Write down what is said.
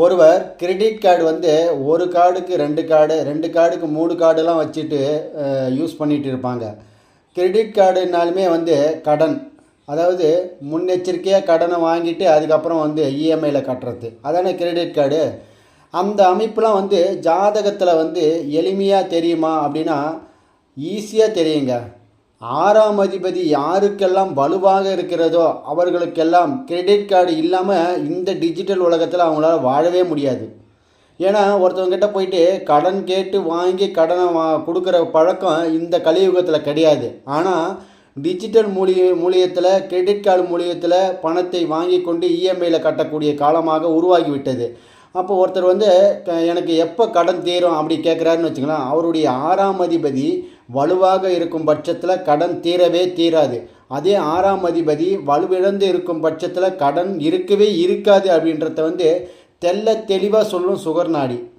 ஒருவர் credit card வந்து ஒரு கார்டுக்கு 2 கார்டு, 2 கார்டுக்கு 3 கார்டுலாம் வச்சுட்டு யூஸ் பண்ணிட்டு இருப்பாங்க. கிரெடிட் கார்டுனாலுமே வந்து கடன். அதாவது முன்னெச்சரிக்கையாக கடனை வாங்கிட்டு அதுக்கப்புறம் வந்து இஎம்ஐல கட்டுறது. அதானே கிரெடிட் கார்டு. அந்த அமைப்புலாம் வந்து ஜாதகத்தில் வந்து எளிமையாக தெரியுமா அப்படின்னா ஈஸியாக தெரியுங்க. 6ஆம் அதிபதி யாருக்கெல்லாம் வலுவாக இருக்கிறதோ அவர்களுக்கெல்லாம் கிரெடிட் கார்டு இல்லாமல் இந்த டிஜிட்டல் உலகத்தில் அவங்களால வாழவே முடியாது. ஏன்னா ஒருத்தவங்ககிட்ட போயிட்டு கடன் கேட்டு வாங்கி கடனை கொடுக்குற பழக்கம் இந்த கலியுகத்தில் கிடையாது. ஆனால் டிஜிட்டல் மூலியத்தில் கிரெடிட் கார்டு மூலியத்தில் பணத்தை வாங்கி கொண்டு இஎம்ஐயில் கட்டக்கூடிய காலமாக உருவாகிவிட்டது. அப்போ ஒருத்தர் வந்து எனக்கு எப்போ கடன் தீரும் அப்படி கேட்குறாருன்னு வச்சுக்கலாம். அவருடைய 6ஆம் அதிபதி வலுவாக இருக்கும் பட்சத்தில் கடன் தீரவே தீராது. அதே 6ஆம் அதிபதி வலுவிழந்து இருக்கும் பட்சத்தில் கடன் இருக்கவே இருக்காது அப்படின்றத வந்து தெள்ள தெளிவாக சொல்லும் சுகர் நாடி.